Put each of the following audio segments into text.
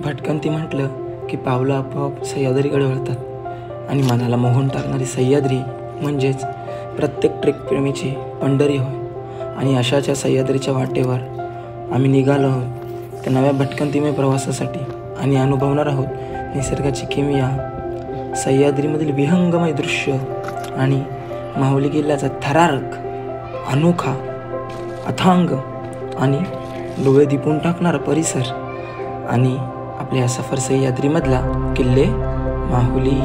भटकंती म्हटलं की पावलं आपोआप सह्याद्रीकडे वळतात आणि मनाला मोहून टाकणारी सह्याद्री म्हणजेच प्रत्येक ट्रेकप्रेमीची पंढरी होय. आणि अशाच्या सह्याद्रीच्या वाटेवर आम्ही निघालो आहोत त्या नव्या भटकंतीमय प्रवासासाठी आणि अनुभवणार आहोत निसर्गाची किमया, सह्याद्रीमधील विहंगमय दृश्य आणि माहुली किल्ल्याचा थरारक, अनोखा, अथांग आणि डोळे दिपून टाकणारा परिसर आणि आपल्या सफर सह्याद्रीमधला किल्ले माहुली.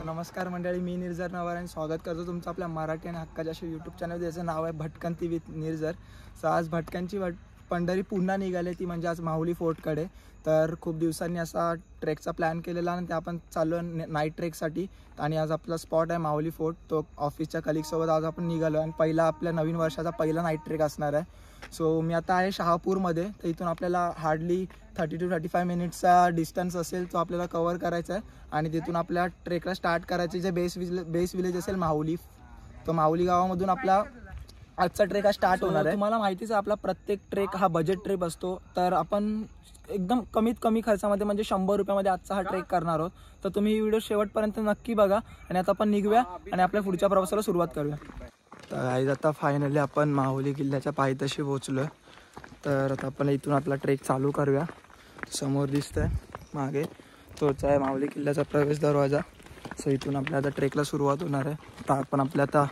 नमस्कार मंडळी, मी निर्जर नवार आणि स्वागत करतो तुमचं आपल्या मराठी आणि हक्काच्या यूट्यूब चॅनल. ज्याचं नाव आहे भटकंती विथ निर्जर. सो आज भटकंची पंढरी पुन्हा निघाली ती म्हणजे आज माहुली फोर्टकडे. तर खूप दिवसांनी असा ट्रेकचा प्लॅन केलेला आणि ते आपण चाललो नाईट ट्रेकसाठी. आणि आज आपला स्पॉट आहे माहुली फोर्ट. तो ऑफिसच्या कलिगसोबत आज आपण निघालो आणि पहिला आपल्या नवीन वर्षाचा पहिला नाईट ट्रेक असणार आहे. सो मी आता आहे शहापूरमध्ये. तर इथून आपल्याला हार्डली 30 to 35 मिनिट्सचा डिस्टन्स असेल तो आपल्याला कवर करायचा आहे. आणि तिथून आपल्या ट्रेकला स्टार्ट करायचे जे बेस विलेज असेल माहुली. तो माहुली गावामधून आपला आजचा ट्रेक हा स्टार्ट होणार आहे. तुम्हाला माहितीच आहे आपला प्रत्येक ट्रेक हा बजेट ट्रिप असतो. तर आपण एकदम कमीत कमी खर्चामध्ये म्हणजे 100 रुपयामध्ये आजचा हा ट्रेक करणार आहोत. तर तुम्ही ही व्हिडिओ शेवटपर्यंत नक्की बघा. आणि आता आपण निघूया आणि आपल्या पुढच्या प्रवासाला सुरुवात करूया. तर आज आता फायनली आपण माहुली किल्ल्याच्या पायथ्याशी पोहोचलो. तर आता आपण इथून आपला ट्रेक चालू करूया. समोर दिसतंय मागे तोच आहे माहुली किल्ल्याचा प्रवेश दरवाजा. सो इथून आपल्या आता ट्रेकला सुरुवात होणार आहे. तर आपण आपल्या आता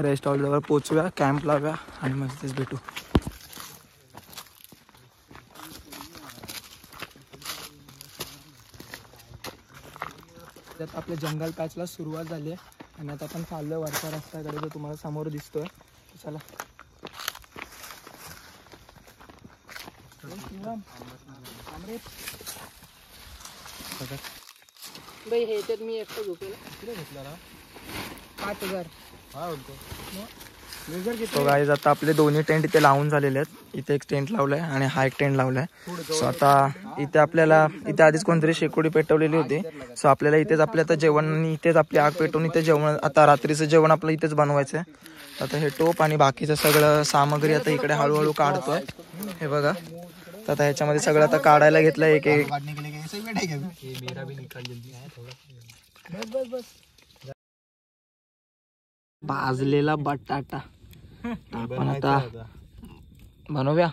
रेस्ट हाऊसजवळ पोचूया, कॅम्प लावूया आणि मस्तच भेटू. आता आपल्या जंगल पॅचला सुरुवात झाली आहे आणि आता आपण चाललोय वरच्या रस्त्याकडे जो तुम्हाला समोर दिसतोय. चला बाई हे त्यात मी एकटा झोपेला किती घेतला ना 5000. हा बोलतो तो गाईज. आता आपले दोन्ही टेंट इथे लावून झालेले आहेत. इथे एक टेंट लावलाय आणि हा एक टेंट लावलाय. सो आता इथे आपल्याला इथे आधीच कोणतरी शेकोडी पेटवलेली होती. सो आपल्याला इथेच आपल्या आता जेवण आणि इथेच आपली आग पेटवून इथे जेवण आता रात्रीचं जेवण आपलं इथेच बनवायचं आहे. आता हे टोप आणि बाकीचं सगळं सामग्री आता इकडे हळूहळू काढतोय. हे बघा आता ह्याच्यामध्ये सगळं आता काढायला घेतलं एक एक. भाजलेला बटाटा आपण आता बनवूया.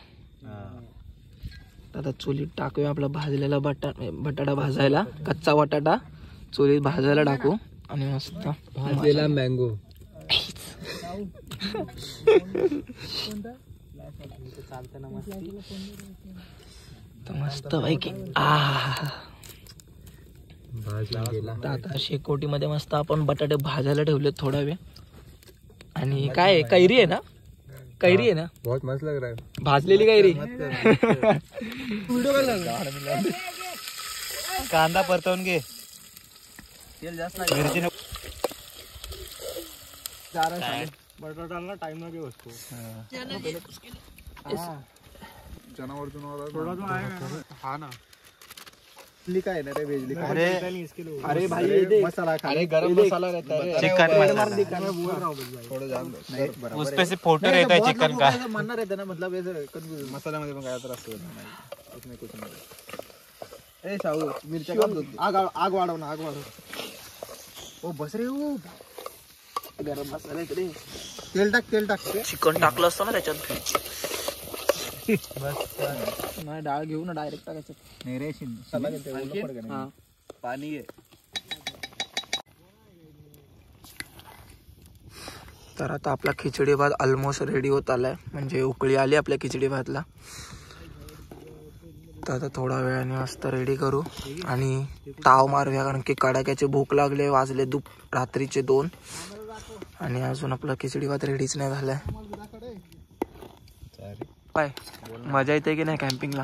आता चुलीत टाकूया आपला भाजलेला बटाटा भाजायला. कच्चा बटाटा चुलीत भाजायला टाकू आणि मस्त भाजलेला मँगो मस्त पैकी आता शेकोटी मध्ये मस्त आपण बटाटे भाजायला ठेवले थोडा वेळ. आणि काय कैरी आहे ना, कैरी आहे ना, बहुत मस्त लग रहा है भाजलेली कैरी. कांदा परतवून घे, तेल जास्त मिरची बटाटाला टाइम लगे उसको. हा ना लिखा है ना रे वेज लिखा. अरे भाई मसाला, अरे गरम मसाला रहता है, चिकन मसाला थोड़ा जान दो. उस पे से फोटो रहता है चिकन का, मानना रहता है ना, मतलब ऐसे मसाला मध्ये पण काय तर असतं नाही, इसमें कुछ नहीं. ए शाहू मिरच्या काप दो. आग वाढव ना, आग वाढव. ओ बस रे. ओ गरम मसाला इकडे. तेल टाक, तेल टाक. चिकन टाकलं असतं ना त्याच्यात. बस नाही डाळ घेऊ ना डायरेक्ट टाकायचं. नाही रे पाणी आहे. तर आता आपला खिचडी भात ऑलमोस्ट रेडी होत आलाय, म्हणजे उकळी आली आपल्या खिचडी भातला. तर आता थोडा वेळाने मस्त रेडी करू आणि ताव मारूया, कारण की कडाक्याची भूक लागले. वाजले रात्रीचे 2 आणि अजून आपला खिचडी भात रेडीच नाही झालाय. काय मजा येते की नाही कॅम्पिंगला?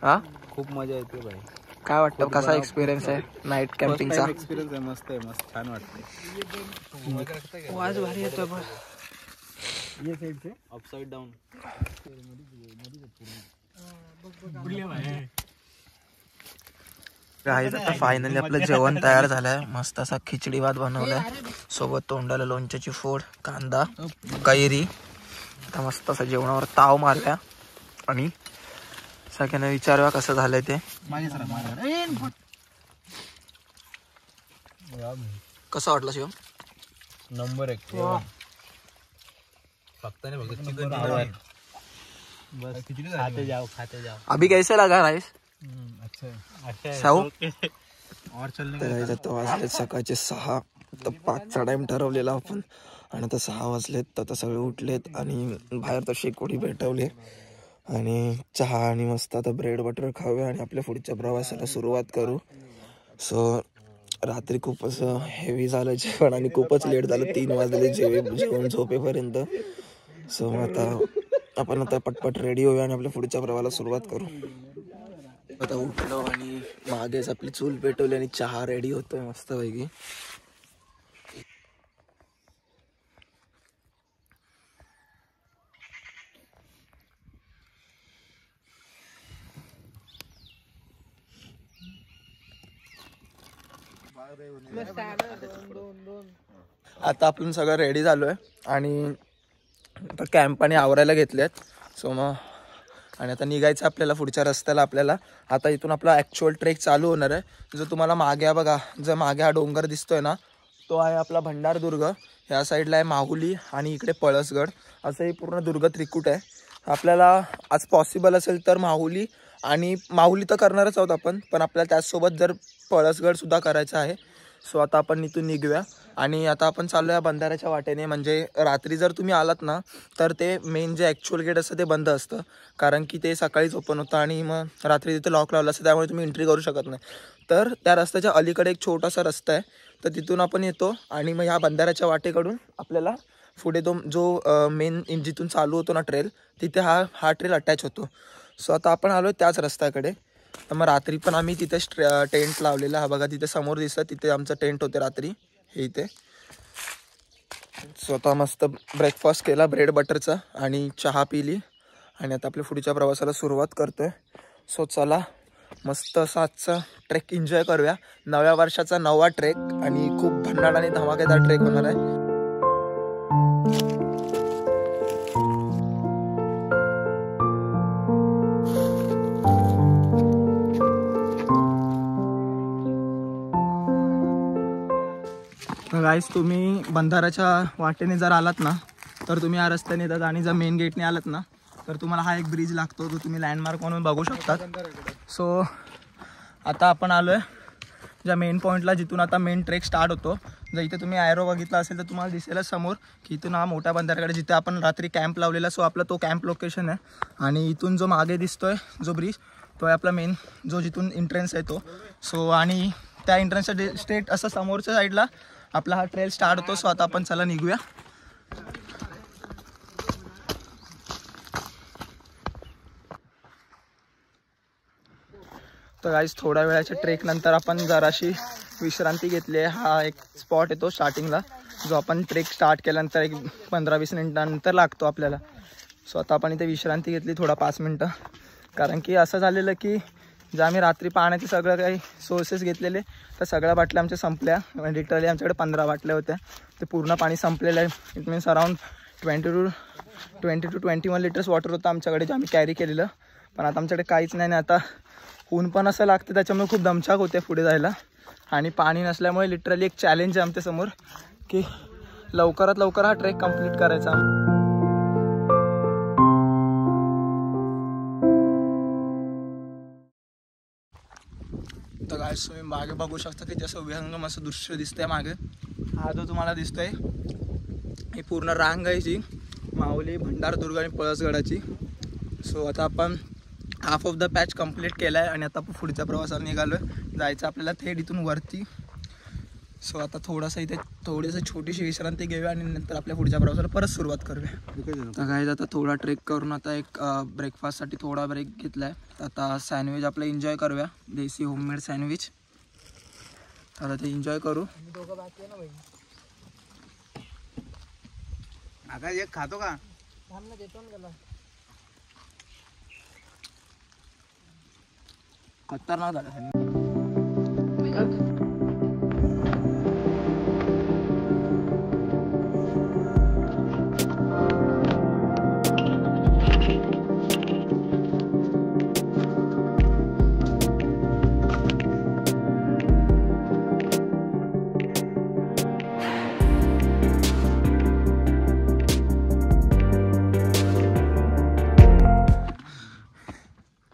हा खूप मजा येते भाई. काय वाटतं, कसा एक्सपिरियन्स आहे नाईट कॅम्पिंगचा? एक्सपिरियन्स आहे, मस्त आहे, मस्त छान वाटतंय. आवाज भारी येतोय बघ. Upside down. गाईज आता फायनली आपलं जेवण तयार झालंय. मस्त असा खिचडी भात बनवलाय, सोबत तोंडाला लोणच्याची फोड, कांदा, कैरी. आता मस्त असं जेवणावर ताव मारल्या आणि सगळ्यांना विचारूया कसं झालंय ते. कसं वाटलं शिवम? नंबर 1. फक्त नाही फक्त चिकन खाते जाओ. अभी कैसे लगा राईस? अच्छा साऊ और चलने तर आता वाजलेत सकाळचे 6. तर 5चा टाइम ठरवलेला आपण आणि आता 6 वाजलेत. तर आता सगळे उठलेत आणि बाहेर तर शेकोटी भेटवले आणि चहा आणि मस्त आता ब्रेड बटर खाऊया आणि आपल्या पुढच्या प्रवासाला सुरुवात करू. सो रात्री खूप असं हेवी झालं जेवण आणि खूपच लेट झालं. 3 वाजले जेवण झोपेपर्यंत. सो आता आपण आता पटपट रेडी होऊया आणि आपल्या पुढच्या प्रवासाला सुरुवात करू. आता उठलो आणि मागेच आपली चूल पेटवली आणि चहा रेडी होतोय मस्त पैकी. आता आपण सगळं रेडी झालोय आणि कॅम्प आणि आवरायला घेतलेत. सो मग आणि आता निघायचं आपल्याला पुढच्या रस्त्याला. आपल्याला आता इथून आपला ॲक्च्युअल ट्रेक चालू होणार आहे. जो तुम्हाला मागे बघा, जर मागे हा डोंगर दिसतोय ना, तो आहे आपला भंडारदुर्ग. ह्या साईडला आहे माहुली आणि इकडे पळसगड. असं हे पूर्ण दुर्ग त्रिकूट आहे. आपल्याला आज पॉसिबल असेल तर माहुली तर करणारच आहोत आपण, पण आपल्याला त्याचसोबत जर पळसगडसुद्धा करायचं आहे. सो आता आपण इथून निघूया आणि आता आपण चाललो आहे बंधाऱ्याच्या वाटेने. म्हणजे रात्री जर तुम्ही आलात ना तर ते मेन जे ॲक्च्युअल गेट असतं ते बंद असतं, कारण की ते सकाळीच ओपन होतं आणि मग रात्री तिथे लॉक लावलं असतं, त्यामुळे तुम्ही एंट्री करू शकत नाही. तर त्या रस्त्याच्या अलीकडे एक छोटासा रस्ता आहे, तर तिथून आपण येतो आणि मग ह्या बंधाऱ्याच्या वाटेकडून आपल्याला पुढे जो मेन जिथून चालू होतो ना ट्रेल, तिथे हा ट्रेल अटॅच होतो. सो आता आपण आलो त्याच रस्त्याकडे. तर मग रात्री पण आम्ही तिथेच टेंट लावलेला. हा बघा तिथे समोर दिसतं, तिथे आमचं टेंट होते रात्री हे इथे. स्वतः मस्त ब्रेकफास्ट केला ब्रेड बटरचा आणि चहा पिली आणि आता आपल्या पुढच्या प्रवासाला सुरुवात करतोय. सो चला मस्त असा आजचा ट्रेक एन्जॉय करूया. नव्या वर्षाचा नवा ट्रेक आणि खूप भन्नाट आणि धमाकेदार ट्रेक होणार आहे. गाईस, तुम्ही बंधाऱ्याच्या वाटेने जर आलात ना तर तुम्ही या रस्त्याने येतात आणि जर मेन गेटने आलात ना तर तुम्हाला हा एक ब्रिज लागतो, जो तुम्ही लँडमार्क म्हणून बघू शकतात. सो आता आपण आलो आहे ज्या मेन पॉईंटला, जिथून आता मेन ट्रेक स्टार्ट होतो. जर इथे तुम्ही ॲरो बघितला असेल तर तुम्हाला दिसेलच समोर की इथून हा मोठ्या बंधाऱ्याकडे जिथे आपण रात्री कॅम्प लावलेला. सो आपला तो कॅम्प लोकेशन आहे आणि इथून जो मागे दिसतोय जो ब्रिज, तो आहे आपला मेन जो जिथून एंट्रन्स आहे तो. सो आणि त्या एंट्रन्सच्या स्ट्रेट असं समोरच्या साईडला आपला हा ट्रेल स्टार्ट होतो. सो आता आपण चला निघूया. तर गाईस, थोड्या वेळाच्या ट्रेक नंतर आपण जराशी विश्रांती घेतली आहे. हा एक स्पॉट येतो स्टार्टिंगला, जो आपण ट्रेक स्टार्ट केल्यानंतर एक 15-20 मिनिटांनंतर लागतो आपल्याला. सो आता आपण इथे विश्रांती घेतली थोडा 5 मिनटं, कारण की असं झालेलं की जे आम्ही रात्री पाण्याचे सगळं काही सोर्सेस घेतलेले तर सगळ्या बाटल्या आमच्या संपल्या. लिटरली आमच्याकडे 15 बाटल्या होत्या, ते पूर्ण पाणी संपलेलं आहे. It means around 20 to 21 litres water होतं आमच्याकडे, जे आम्ही कॅरी केलेलं. पण आता आमच्याकडे काहीच नाही. आता ऊन पण असं लागतं, त्याच्यामुळे खूप दमछाक होते पुढे जायला. आणि पाणी नसल्यामुळे लिटरली एक चॅलेंज आहे आमच्यासमोर की लवकरात लवकर हा ट्रेक कंप्लीट करायचा. तर गाईस, तुम्ही मागे बघू शकता की जसं विहंगम असं दृश्य दिसतंय मागे. हा जो तुम्हाला दिसतोय ही पूर्ण रांग आहे जी माहुली, भंडारदुर्ग आणि पळसगडाची. सो आता आपण half of the patch complete केला आहे आणि आता पुढच्या प्रवासाला निघालो आहे. जायचं आपल्याला थेट इथून वरती सो आता थोडासा इथे थोडीशी छोटीशी विश्रांती घेऊया आणि नंतर आपल्या पुढच्या प्रवासाला परत सुरुवात करूया. तर गाईज आता थोडा ट्रेक करून आता एक ब्रेकफास्टसाठी थोडा ब्रेक घेतला आहे. आता सँडविच आपलं एन्जॉय करूया, देसी होममेड सँडविच. आता ते एन्जॉय करू. आकाश एक खातो का? खतरनाक झालं.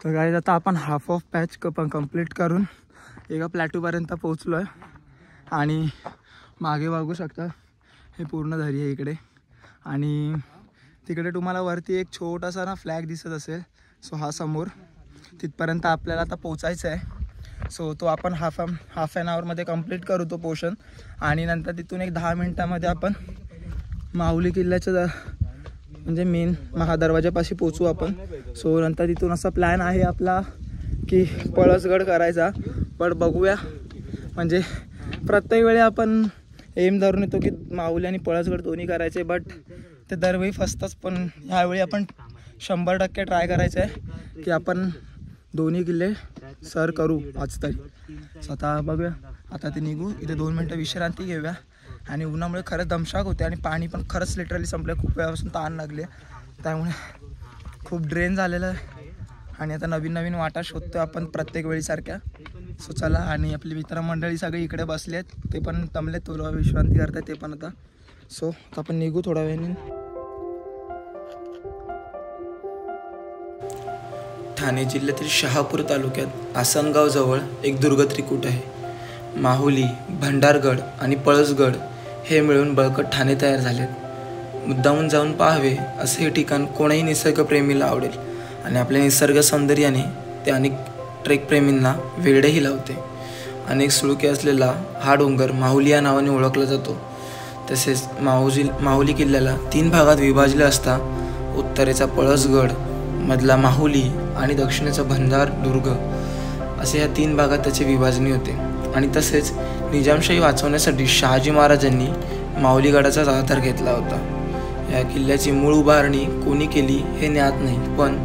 तर गाईज आता आपण हाफ ऑफ पॅच कंप्लीट करून एका प्लॅटूपर्यंत पोहोचलो आहे आणि मागे बघू शकता हे पूर्ण दरी आहे इकडे आणि तिकडे तुम्हाला वरती एक छोटासा ना फ्लॅग दिसत असेल. सो हा समोर तिथपर्यंत आपल्याला आता पोचायचं आहे. सो तो आपण हाफ ॲन आवरमध्ये कंप्लीट करू तो पोर्शन आणि नंतर तिथून एक 10 मिनटामध्ये आपण माहुली किल्ल्याच्या म्हणजे मेन महादरवाजापाशी पोचू आपण. सो नंतर तिथून असा प्लॅन आहे आपला की पळसगड करायचा. पण बघूया, म्हणजे प्रत्येक वेळी आपण एम धरून येतो की माहुली आणि पळसगड दोन्ही करायचे, बट ते दरवेळी फसतंच. पण ह्यावेळी आपण 100% ट्राय करायचं आहे की आपण दोन्ही किल्ले सर करू आज तरी. सो आता बघूया, आता ते निघू. इथे 2 मिनटं विश्रांती घेऊया आणि उन्हामुळे खरंच दमशाक होते आणि पाणी पण खरंच लिटरली संपलं. खूप वेळापासून ताण लागले, त्यामुळे खूप ड्रेन झालेलं आहे आणि आता नवीन नवीन वाटा शोधतो आपण प्रत्येक वेळीसारख्या. सो चला, आणि आपली मित्रमंडळी सगळी इकडे बसले आहेत, ते पण दमले, थोडं विश्रांती करतात ते पण आता. सो आता आपण निघू थोड्या वेळाने. ठाणे जिल्ह्यातील शहापूर तालुक्यात आसनगाव जवळ एक दुर्ग त्रिकूट आहे. माहुली, भंडारगड आणि पळसगड हे मिळून बळकट ठाणे तयार झालेत. मुद्दामून जाऊन पाहावे असे हे ठिकाण कोणाही निसर्गप्रेमीला आवडेल आणि आपल्या निसर्ग सौंदर्याने ते अनेक ट्रेकप्रेमींना वेडही लावते. अनेक सुळके असलेला हा डोंगर माहुली या नावाने ओळखला जातो. तसेच माहुली किल्ल्याला 3 भागात विभाजले असता उत्तरेचा पळसगड, मधला माहुली आणि दक्षिणेचा भंडारदुर्ग असे ह्या 3 भागात त्याचे विभाजणी होते. आणि तसेच निजामशाही वाचवण्यासाठी शहाजी महाराजांनी माहुलीगडाचाच आधार घेतला होता. या किल्ल्याची मूळ उभारणी कोणी केली हे ज्ञात नाही, पण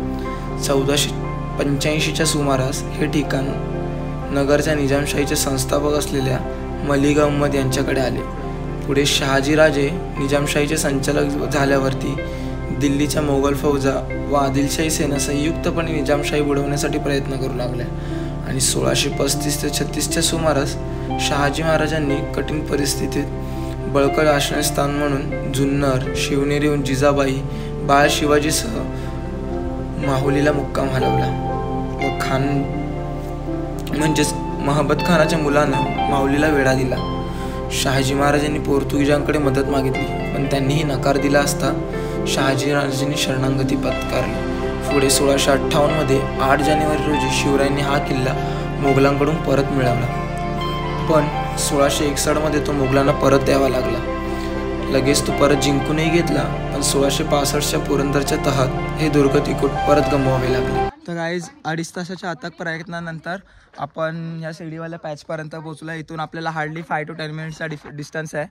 1485च्या सुमारास हे ठिकाण नगरच्या निजामशाहीचे संस्थापक असलेल्या मलिक अहमद यांच्याकडे आले. पुढे शहाजीराजे निजामशाहीचे संचालक झाल्यावरती दिल्लीच्या मोगल फौजा व आदिलशाही सेना संयुक्तपणे निजामशाही बुडवण्यासाठी प्रयत्न करू लागल्या आणि 1635 ते 36च्या सुमारास शहाजी महाराजांनी कठीण परिस्थितीत बळकट आश्रयस्थान म्हणून जुन्नर, शिवनेरीहून जिजाबाई, बाळ शिवाजीसह माहुलीला मुक्काम हलवला व खान म्हणजेच महबत खानाच्या मुलानं माहुलीला वेढा दिला. शहाजी महाराजांनी पोर्तुगीजांकडे मदत मागितली, पण त्यांनीही नकार दिला असता शहाजी महाराजांनी शरणागती पत्करली. पुढे 1658मध्ये 8 जानेवारी रोजी शिवरायांनी हा किल्ला मोगलांकडून परत मिळवला, पण 1661मध्ये तो मोगलांना परत द्यावा लागला. लगेच तो परत जिंकूनही घेतला, पण 1665च्या पुरंदरच्या तहात हे दुर्ग त्रिकूट परत गमवावे लागले. तर गाईज 2.5 तासाच्या अथक प्रयत्नानंतर आपण या शिडीवाल्या पॅचपर्यंत पोहोचलो. इथून आपल्याला हार्डली 5 to 10 मिनिट्सचा डिस्टन्स आहे.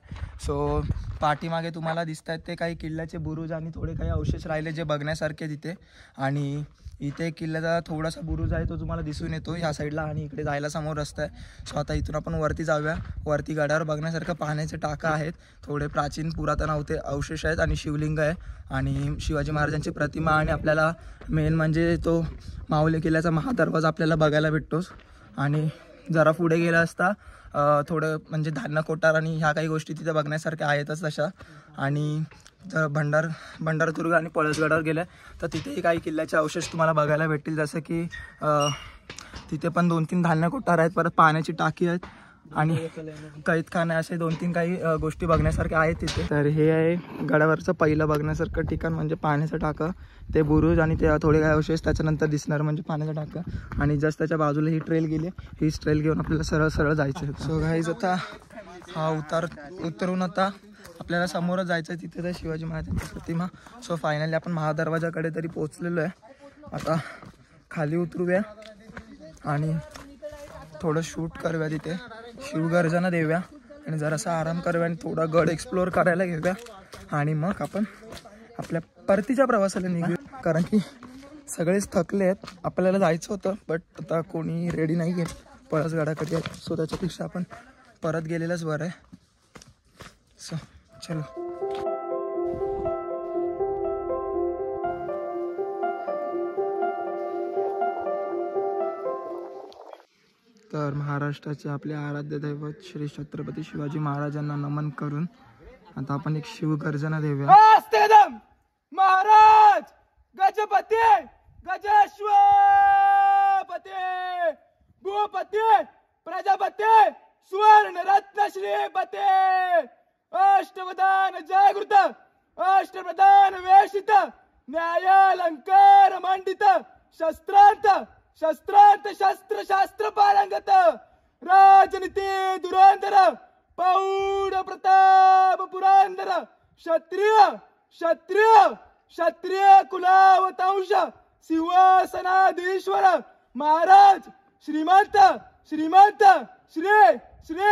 सो पाठीमागे तुम्हाला दिसत आहेत ते काही किल्ल्याचे बुरुज आणि थोडे काही अवशेष राहिले जे बघण्यासारखे तिथे. आणि इथे किल्ल्याचा थोडासा बुरुज आहे तो तुम्हाला दिसून येतो ह्या साईडला आणि इकडे जायला समोर रस्ता आहे. सो आता इथून आपण वरती जाऊया. वरती गडावर बघण्यासारखं पाण्याचे टाका आहेत, थोडे प्राचीन पुरातन अवशेष आहेत आणि शिवलिंग आहे आणि शिवाजी महाराजांची प्रतिमा आणि आपल्याला मेन म्हणजे तो माहुली किल्ल्याचा महादरवाजा आपल्याला बघायला भेटतोच. आणि जरा पुढे गेला असता थोडं म्हणजे धान्य कोठार आणि ह्या काही गोष्टी तिथे बघण्यासारख्या आहेतच तशा. आणि जर भंडारदुर्ग आणि पळसगडावर गेलं तर तिथेही काही किल्ल्याचे अवशेष तुम्हाला बघायला भेटतील, जसं की तिथे पण 2-3 धान्य कोठार आहेत, परत पाण्याची टाकी आहेत आणि कैदखाने असे 2-3 काही गोष्टी बघण्यासारख्या आहेत तिथे. तर हे आहे गडावरचं पहिलं बघण्यासारखं ठिकाण म्हणजे पाण्याचं टाकं, ते बुरुज आणि ते थोडे काही अवशेष त्याच्यानंतर दिसणार म्हणजे पाण्याचं टाकं. आणि जस्ट त्याच्या बाजूला ही ट्रेल गेली, हीच ट्रेल घेऊन आपल्याला सरळ जायचं आहे. सो गाईज आता हा उतरून आता आपल्याला समोरच जायचं आहे, तिथे तर शिवाजी महाराजांची प्रतिमा. सो फायनली आपण महादरवाजाकडे तरी पोहोचलेलो आहे. आता खाली उतरूया आणि थोडं शूट करूया, तिथे शिवगर्जना देऊया आणि जरासा आराम करूया आणि थोडा गड एक्सप्लोअर करायला घेऊया आणि मग आपण आपल्या परतीच्या प्रवासाला निघूया. कारण की सगळेच थकले आहेत, आपल्याला जायचं होतं बट आता कोणी रेडी नाही आहे पळसगडा कधी आहे. सो त्याच्यापेक्षा आपण परत गेलेलंच बरं आहे. सो चलो. तर महाराष्ट्राचे आपले आराध्य दैवत श्री छत्रपती शिवाजी महाराजांना नमन करून आता आपण एक शिवगर्जना देऊया. महाराज गजपती गजेश्वरपती भूपती प्रजापती सुवर्ण रत्न श्रीपती अष्टप्रधान जागृत अष्टप्रधान वेशित न्यायालंकार मंडित शस्त्रांत शस्त्र शास्त्र पारंगत राजनीती धुरंधर पौढ प्रताप पुरंदर क्षत्रिय कुलावतांश सिंहासनाधीश्वर महाराज श्रीमंत श्री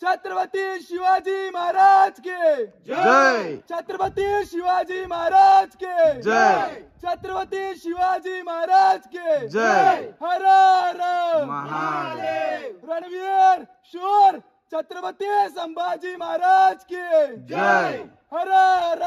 छत्रपती शिवाजी महाराज के जय. छत्रपती शिवाजी महाराज के जय. छत्रपती शिवाजी महाराज के जय. हर हर महादेव. रणवीर शूर छत्रपती संभाजी महाराज के जय. हर हर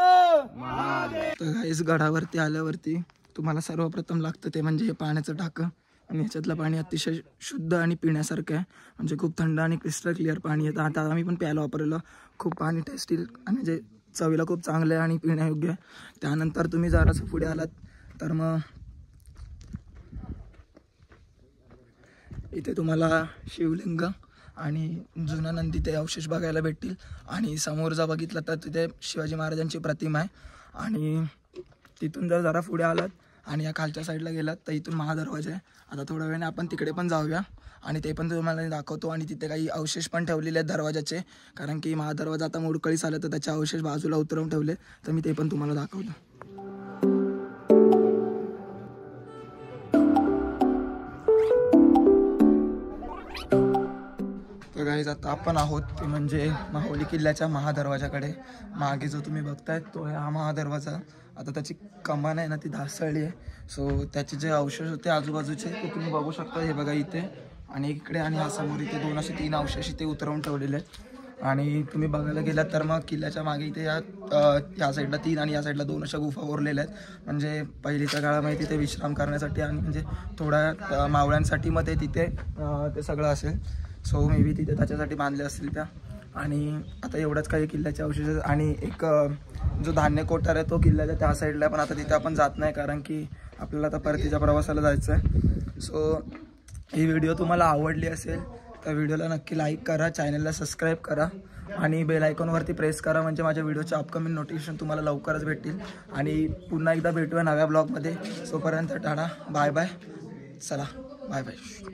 महादेव. तर इस गडावरती आल्यावरती तुम्हाला सर्वप्रथम लागतं ते म्हणजे हे पाण्याचं टाकं आणि ह्याच्यातलं पाणी अतिशय शुद्ध आणि पिण्यासारखं आहे. म्हणजे खूप थंड आणि क्रिस्टल क्लिअर पाणी येतं. आता आम्ही पण प्यायला वापरलेलं. खूप पाणी टेस्टी आणि म्हणजे चवीला खूप चांगलं आहे आणि पिण्यायोग्य आहे. त्यानंतर तुम्ही जरासं पुढे आलात तर मग इथे तुम्हाला शिवलिंग आणि जुना नंदी ते अवशेष बघायला भेटतील. आणि समोर जर बघितलं तर तिथे शिवाजी महाराजांची प्रतिमा आहे. आणि तिथून जर जरा पुढे आलात आणि या खालच्या साईडला गेलात तर इथून महादरवाजा आहे. आता थोड्या वेळाने आपण तिकडे पण जाऊया आणि ते पण तुम्हाला दाखवतो. आणि तिथे काही अवशेष पण ठेवलेले आहेत दरवाजाचे, कारण की महादरवाजा आता मोडकळीस आलं तर त्याचे अवशेष बाजूला उतरवून ठेवले, तर मी ते पण तुम्हाला दाखवतो. तर गाईज आता आपण आहोत ते म्हणजे माहुली किल्ल्याच्या महादरवाजाकडे. मागे जो तुम्ही बघताय तो हा महादरवाजा. आता त्याची कमान आहे ना ती ढासळली आहे. सो त्याचे जे अवशेष होते आजूबाजूचे ते तुम्ही बघू शकता. हे बघा इथे आणि इकडे आणि हा समोर इथे 2 असे 3 अवशेष इथे उतरवून ठेवलेले आहेत. आणि तुम्ही बघायला गेलात तर मग किल्ल्याच्या मागे इथे या साईडला 3 आणि या साईडला 2 अशा गुफा उरलेल्या आहेत. म्हणजे पहिलीच्या काळामध्ये तिथे विश्राम करण्यासाठी आणि म्हणजे थोड्या मावळ्यांसाठी मग ते तिथे ते सगळं असेल. सो मे बी तिथे त्याच्यासाठी बांधले असतील त्या. आणि आता एवढंच काही किल्ल्याचे अवशेष. आणि एक जो धान्य कोठार आहे तो किल्ल्याच्या त्या साईडला, पण आता तिथे आपण जात नाही कारण की आपल्याला आता परतीच्या प्रवासाला जायचं आहे. सो ही व्हिडिओ तुम्हाला आवडली असेल तर व्हिडिओला नक्की लाईक करा, चॅनलला सबस्क्राईब करा आणि बेल आयकॉनवरती प्रेस करा, म्हणजे माझ्या व्हिडिओचे अपकमिंग नोटिफिकेशन तुम्हाला लवकरच भेटतील. आणि पुन्हा एकदा भेटूया नव्या ब्लॉगमध्ये. तोपर्यंत टाटा, बाय बाय. चला बाय बाय.